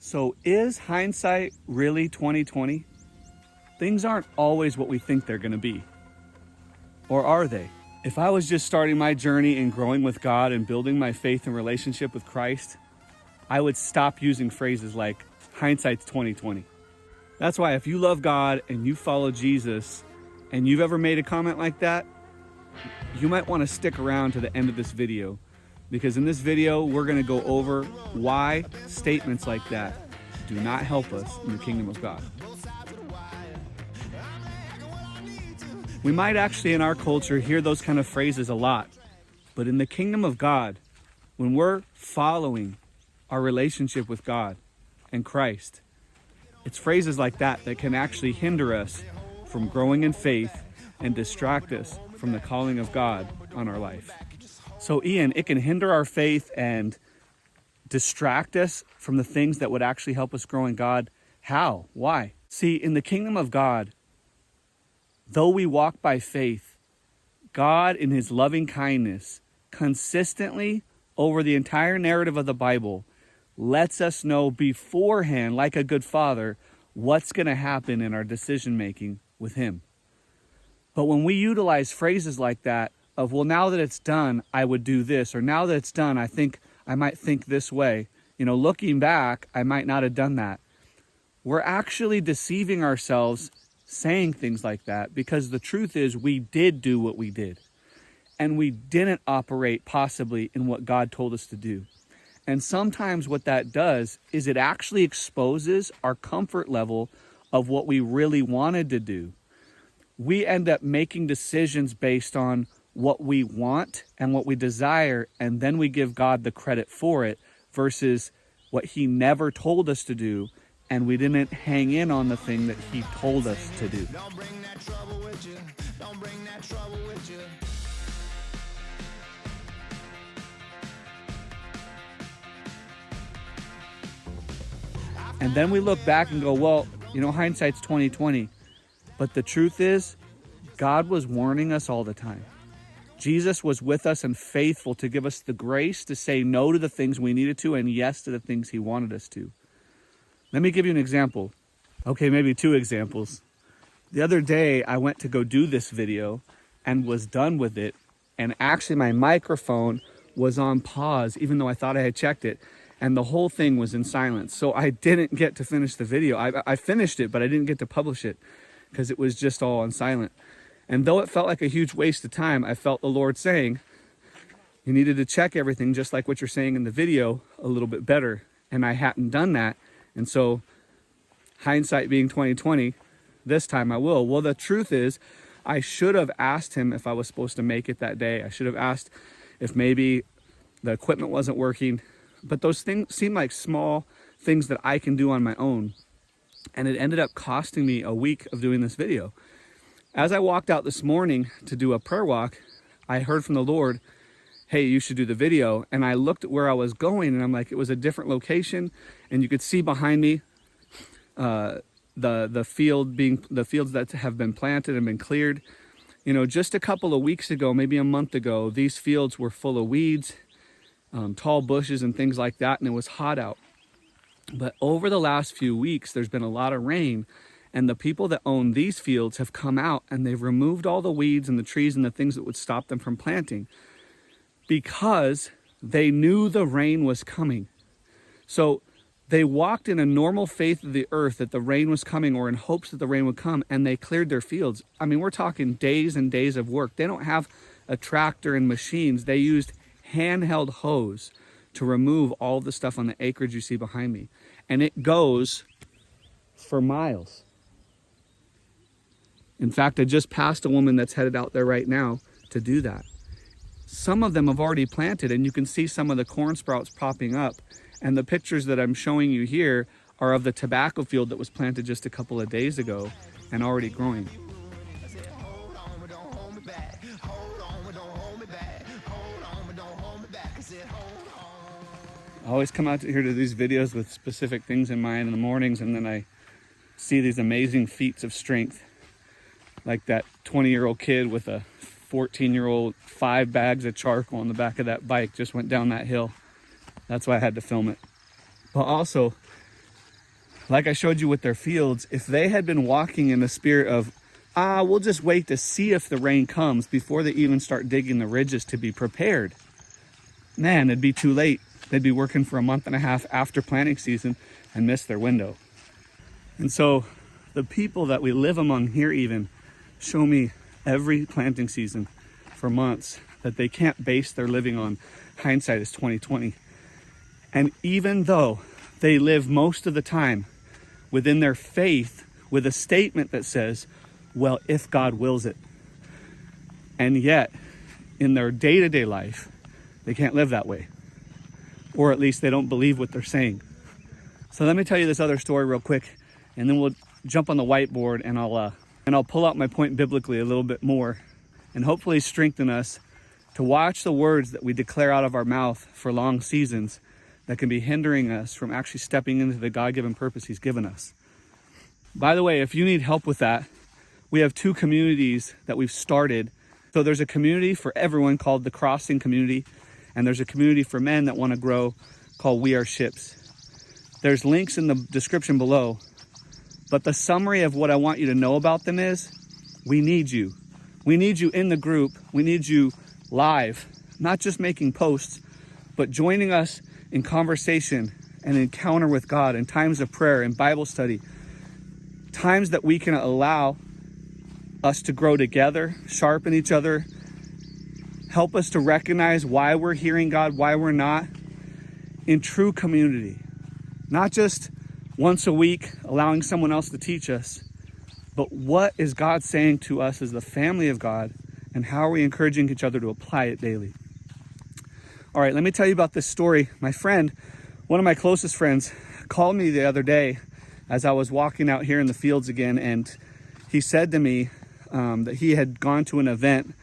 So is hindsight really 2020? Things aren't always what we think they're going to be. Or are they? If I was just starting my journey in growing with God and building my faith and relationship with Christ, I would stop using phrases like hindsight's 2020. That's why if you love God and you follow Jesus and you've ever made a comment like that, you might want to stick around to the end of this video, because in this video, we're going to go over why statements like that do not help us in the kingdom of God. We might actually in our culture hear those kind of phrases a lot, but in the kingdom of God, when we're following our relationship with God and Christ, it's phrases like that that can actually hinder us from growing in faith and distract us from the calling of God on our life. So Ian, it can hinder our faith and distract us from the things that would actually help us grow in God. How? Why? See, in the kingdom of God, though we walk by faith, God in his loving kindness consistently over the entire narrative of the Bible lets us know beforehand, like a good father, what's going to happen in our decision making with him. But when we utilize phrases like that of, well, now that it's done, I would do this, or now that it's done, I think I might think this way. Looking back, I might not have done that. We're actually deceiving ourselves saying things like that, because the truth is we did do what we did. And we didn't operate possibly in what God told us to do. And sometimes what that does is it actually exposes our comfort level of what we really wanted to do. We end up making decisions based on what we want and what we desire, and then we give God the credit for it versus what he never told us to do, and we didn't hang in on the thing that he told us to do. Don't bring that trouble with you. Don't bring that trouble with you. And then we look back and go, well, hindsight's 2020. But the truth is, God was warning us all the time. Jesus was with us and faithful to give us the grace to say no to the things we needed to and yes to the things he wanted us to. Let me give you an example. Okay, maybe two examples. The other day, I went to go do this video and was done with it. And actually, my microphone was on pause, even though I thought I had checked it. And the whole thing was in silence. So I didn't get to finish the video. I finished it, but I didn't get to publish it because it was just all on silent. And though it felt like a huge waste of time, I felt the Lord saying, you needed to check everything just like what you're saying in the video a little bit better. And I hadn't done that. And so hindsight being 2020, this time I will. Well, the truth is, I should have asked him if I was supposed to make it that day. I should have asked if maybe the equipment wasn't working. But those things seem like small things that I can do on my own. And it ended up costing me a week of doing this video. As I walked out this morning to do a prayer walk, I heard from the Lord, hey, you should do the video. And I looked at where I was going, and I'm like, it was a different location. And you could see behind me the fields that have been planted and been cleared. Just a couple of weeks ago, maybe a month ago, these fields were full of weeds, tall bushes and things like that, and it was hot out. But over the last few weeks, there's been a lot of rain, and the people that own these fields have come out and they've removed all the weeds and the trees and the things that would stop them from planting because they knew the rain was coming. So they walked in a normal faith of the earth that the rain was coming, or in hopes that the rain would come, and they cleared their fields. I mean, we're talking days and days of work. They don't have a tractor and machines. They used handheld hose to remove all the stuff on the acreage you see behind me. And it goes for miles. In fact, I just passed a woman that's headed out there right now to do that. Some of them have already planted, and you can see some of the corn sprouts popping up. And the pictures that I'm showing you here are of the tobacco field that was planted just a couple of days ago and already growing. I always come out here to these videos with specific things in mind in the mornings, and then I see these amazing feats of strength. Like that 20-year-old kid with a 14-year-old 5 bags of charcoal on the back of that bike just went down that hill. That's why I had to film it. But also, like I showed you with their fields, if they had been walking in the spirit of, we'll just wait to see if the rain comes before they even start digging the ridges to be prepared, man, it'd be too late. They'd be working for a month and a half after planting season and miss their window. And so the people that we live among here even show me every planting season for months that they can't base their living on hindsight is 2020. And even though they live most of the time within their faith with a statement that says, well, if God wills it. And yet in their day-to-day life, they can't live that way. Or at least they don't believe what they're saying. So let me tell you this other story real quick, and then we'll jump on the whiteboard and I'll pull out my point biblically a little bit more and hopefully strengthen us to watch the words that we declare out of our mouth for long seasons that can be hindering us from actually stepping into the God-given purpose He's given us. By the way, if you need help with that, we have 2 communities that we've started. So there's a community for everyone called the Crossing Community, and there's a community for men that want to grow called We Are Ships. There's links in the description below, but the summary of what I want you to know about them is, we need you. We need you in the group. We need you live, not just making posts, but joining us in conversation and encounter with God in times of prayer and Bible study, times that we can allow us to grow together, sharpen each other, help us to recognize why we're hearing God, why we're not, in true community. Not just once a week allowing someone else to teach us, but what is God saying to us as the family of God, and how are we encouraging each other to apply it daily? All right, let me tell you about this story. My friend, one of my closest friends, called me the other day as I was walking out here in the fields again, and he said to me that he had gone to an event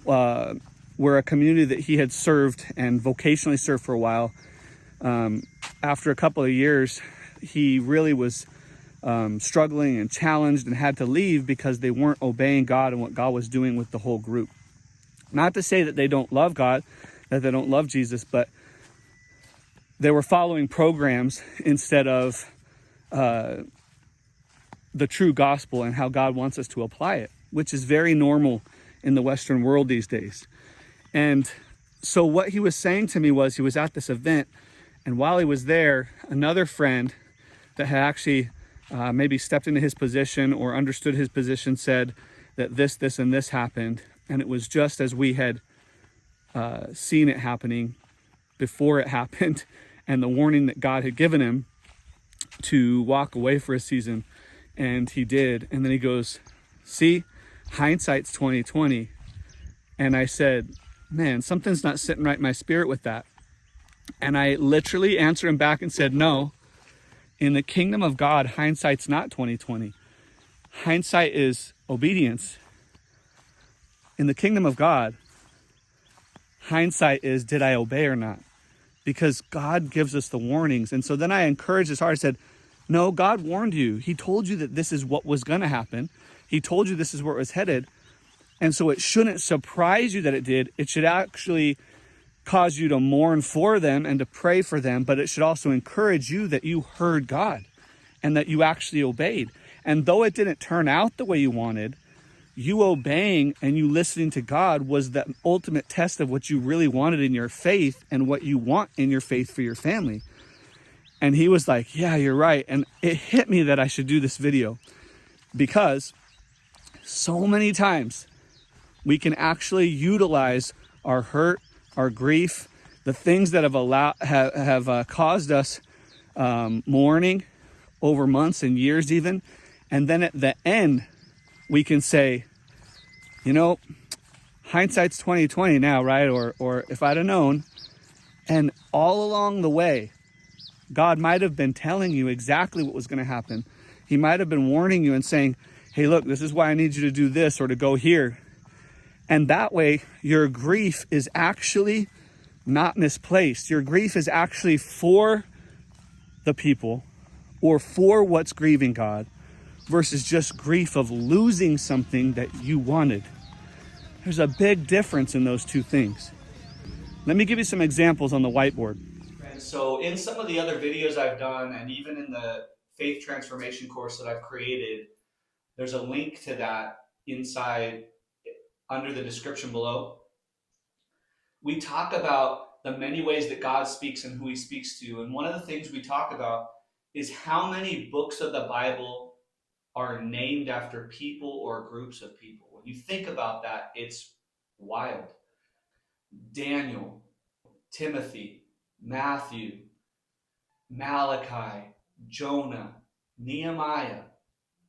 where a community that he had served and vocationally served for a while, after a couple of years, he really was struggling and challenged and had to leave because they weren't obeying God and what God was doing with the whole group. Not to say that they don't love God, that they don't love Jesus, but they were following programs instead of the true gospel and how God wants us to apply it, which is very normal in the Western world these days. And so what he was saying to me was, he was at this event, and while he was there, another friend that had actually maybe stepped into his position or understood his position said that this, and this happened. And it was just as we had seen it happening before it happened, and the warning that God had given him to walk away for a season. And he did. And then he goes, see, hindsight's 2020. And I said, man, something's not sitting right in my spirit with that. And I literally answered him back and said, no, in the kingdom of God, hindsight's not 2020. Hindsight is obedience. In the kingdom of God, hindsight is, did I obey or not? Because God gives us the warnings. And so then I encouraged his heart. I said, no, God warned you. He told you that this is what was going to happen. He told you this is where it was headed. And so it shouldn't surprise you that it did. It should actually cause you to mourn for them and to pray for them. But it should also encourage you that you heard God and that you actually obeyed. And though it didn't turn out the way you wanted, you obeying and you listening to God was the ultimate test of what you really wanted in your faith and what you want in your faith for your family. And he was like, yeah, you're right. And it hit me that I should do this video, because so many times we can actually utilize our hurt, our grief, the things that have caused us mourning over months and years even. And then at the end, we can say, you know, hindsight's 2020 now, right? Or if I'd have known. And all along the way, God might have been telling you exactly what was going to happen. He might have been warning you and saying, hey, look, this is why I need you to do this or to go here. And that way, your grief is actually not misplaced. Your grief is actually for the people or for what's grieving God, versus just grief of losing something that you wanted. There's a big difference in those two things. Let me give you some examples on the whiteboard. So in some of the other videos I've done, and even in the faith transformation course that I've created. There's a link to that inside under the description below. We talk about the many ways that God speaks and who he speaks to. And one of the things we talk about is how many books of the Bible are named after people or groups of people. When you think about that, it's wild. Daniel, Timothy, Matthew, Malachi, Jonah, Nehemiah,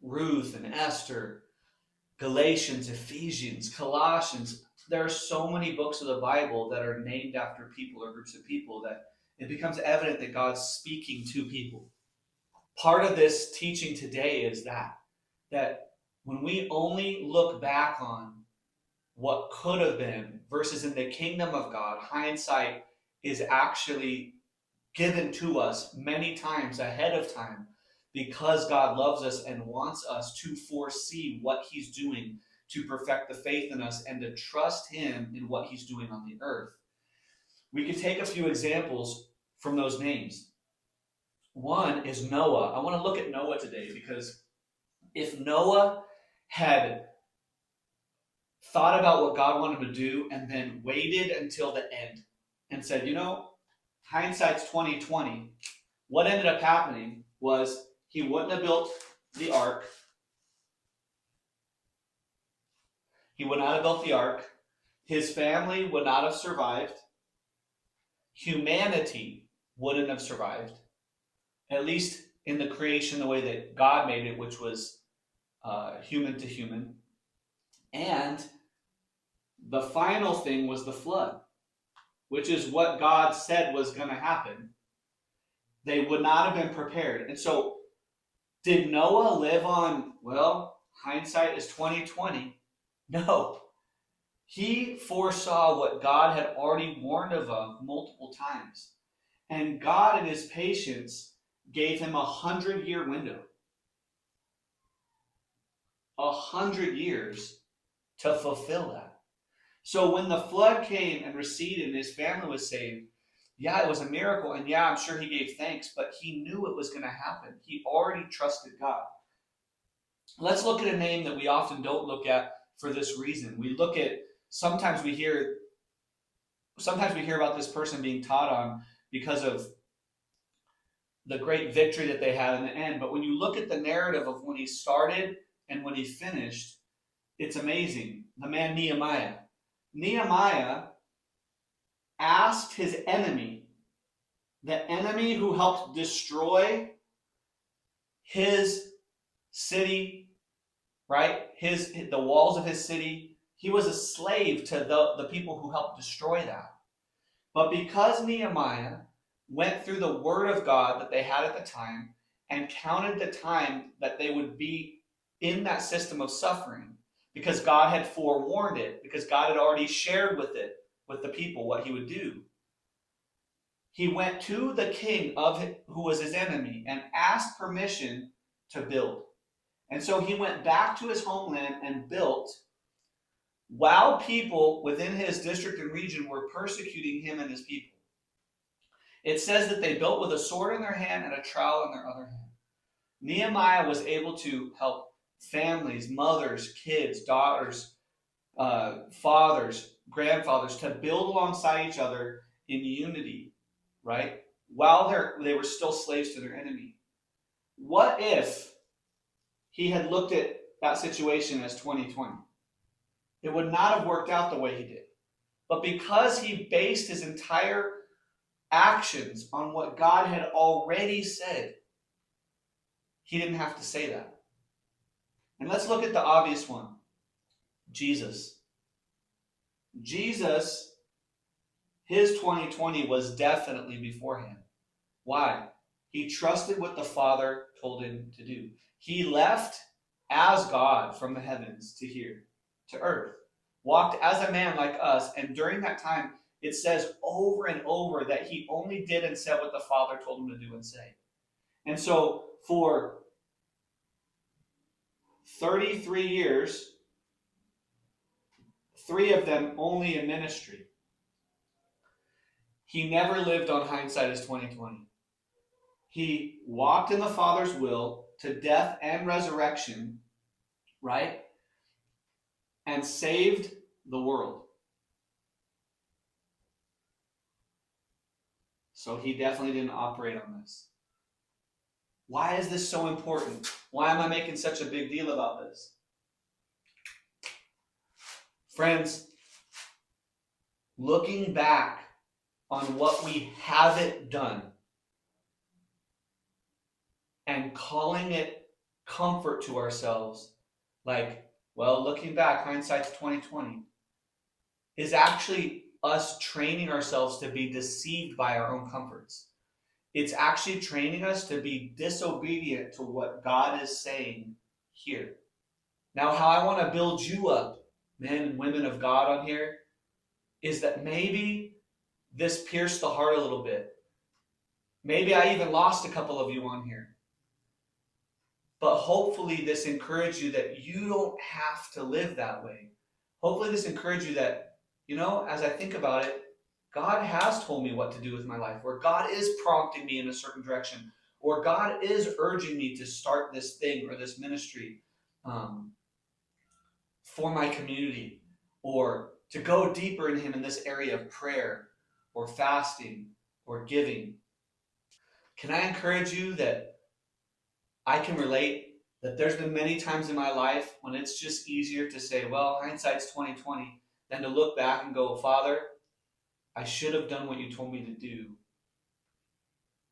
Ruth and Esther, Galatians, Ephesians, Colossians. There are so many books of the Bible that are named after people or groups of people that it becomes evident that God's speaking to people. Part of this teaching today is that when we only look back on what could have been versus in the kingdom of God, hindsight is actually given to us many times ahead of time because God loves us and wants us to foresee what he's doing to perfect the faith in us and to trust him in what he's doing on the earth. We could take a few examples from those names. One is Noah. I want to look at Noah today because if Noah had thought about what God wanted him to do and then waited until the end and said, hindsight's 2020, what ended up happening was he wouldn't have built the ark. He would not have built the ark. His family would not have survived. Humanity wouldn't have survived, at least in the creation the way that God made it, which was human to human. And the final thing was the flood, which is what God said was going to happen. They would not have been prepared. And so did Noah live on, hindsight is 2020? No. He foresaw what God had already warned of multiple times. And God in his patience gave him 100-year window. 100 years to fulfill that. So when the flood came and receded and his family was saved, it was a miracle. And I'm sure he gave thanks, but he knew it was going to happen. He already trusted God. Let's look at a name that we often don't look at for this reason. We look at, sometimes we hear about this person being taught on because of the great victory that they had in the end. But when you look at the narrative of when he started and when he finished, it's amazing. The man Nehemiah. Nehemiah asked his enemy, the enemy who helped destroy his city, right? The walls of his city. He was a slave to the people who helped destroy that. But because Nehemiah went through the word of God that they had at the time and counted the time that they would be in that system of suffering, because God had forewarned it, because God had already shared with the people what he would do. He went to the king who was his enemy and asked permission to build. And so he went back to his homeland and built while people within his district and region were persecuting him and his people. It says that they built with a sword in their hand and a trowel in their other hand. Nehemiah was able to help families, mothers, kids, daughters, fathers, grandfathers to build alongside each other in unity, right? While they were still slaves to their enemy. What if he had looked at that situation as 2020? It would not have worked out the way he did. But because he based his entire actions on what God had already said, he didn't have to say that. And let's look at the obvious one. Jesus. Jesus, his 2020 was definitely beforehand. Why? He trusted what the Father told him to do. He left as God from the heavens to here, to earth. Walked as a man like us. And during that time, it says over and over that he only did and said what the Father told him to do and say. And so for 33 years, 3 of them only in ministry, he never lived on hindsight as 2020. He walked in the Father's will to death and resurrection, right? And saved the world. So he definitely didn't operate on this. Why is this so important? Why am I making such a big deal about this? Friends, looking back on what we haven't done and calling it comfort to ourselves, like, well, looking back, hindsight's 2020, is actually us training ourselves to be deceived by our own comforts. It's actually training us to be disobedient to what God is saying here. Now, how I want to build you up, men and women of God on here, is that maybe this pierced the heart a little bit. Maybe I even lost a couple of you on here. But hopefully this encouraged you that you don't have to live that way. Hopefully this encouraged you that, as I think about it, God has told me what to do with my life, or God is prompting me in a certain direction, or God is urging me to start this thing or this ministry for my community, or to go deeper in Him in this area of prayer or fasting or giving. Can I encourage you that I can relate that there's been many times in my life when it's just easier to say, well, hindsight's 2020, than to look back and go, Father, I should have done what you told me to do.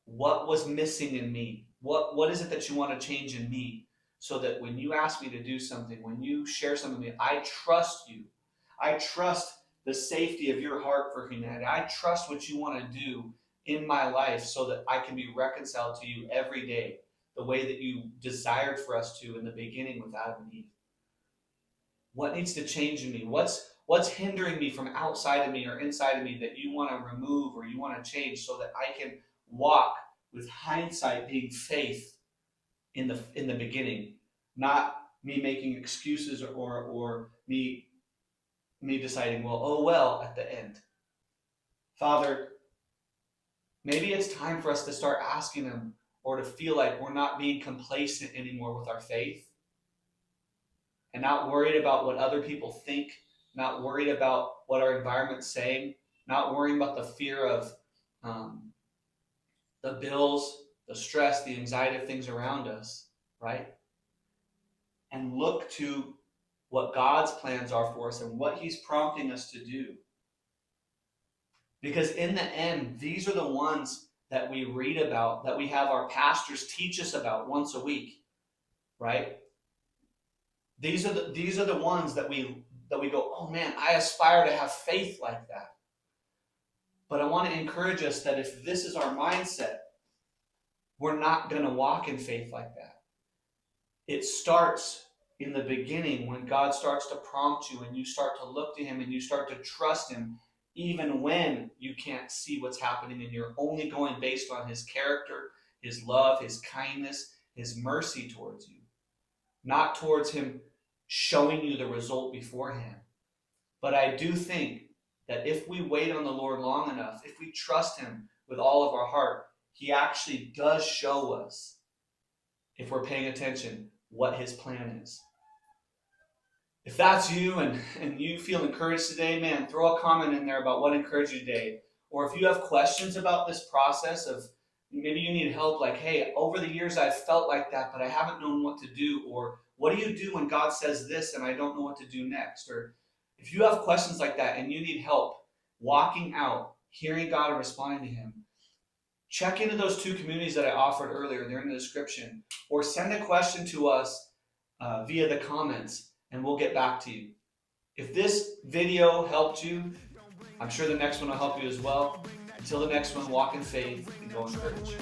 What was missing in me? What is it that you want to change in me? So that when you ask me to do something, when you share something with me, I trust you. I trust the safety of your heart for humanity. I trust what you want to do in my life so that I can be reconciled to you every day, the way that you desired for us to in the beginning with Adam and Eve. What needs to change in me? What's hindering me from outside of me or inside of me that you want to remove or you want to change so that I can walk with hindsight being faith in the beginning, not me making excuses or me deciding, well at the end. Father, maybe it's time for us to start asking Him, or to feel like we're not being complacent anymore with our faith and not worried about what other people think, not worried about what our environment's saying, not worrying about the fear of the bills, the stress, the anxiety of things around us, right? And look to what God's plans are for us and what He's prompting us to do. Because in the end, these are the ones that we read about, that we have our pastors teach us about once a week, right? These are the ones that we go, oh man, I aspire to have faith like that. But I want to encourage us that if this is our mindset, we're not going to walk in faith like that. It starts in the beginning when God starts to prompt you and you start to look to Him and you start to trust Him even when you can't see what's happening and you're only going based on His character, His love, His kindness, His mercy towards you. Not towards Him showing you the result beforehand. But I do think that if we wait on the Lord long enough, if we trust Him with all of our heart, He actually does show us, if we're paying attention, what His plan is. If that's you and you feel encouraged today, man, throw a comment in there about what encouraged you today. Or if you have questions about this process of maybe you need help, like, hey, over the years I've felt like that, but I haven't known what to do. Or what do you do when God says this and I don't know what to do next? Or if you have questions like that and you need help walking out, hearing God and responding to Him, check into those 2 communities that I offered earlier. They're in the description. Or send a question to us via the comments and we'll get back to you. If this video helped you, I'm sure the next one will help you as well. Until the next one, walk in faith and go in courage.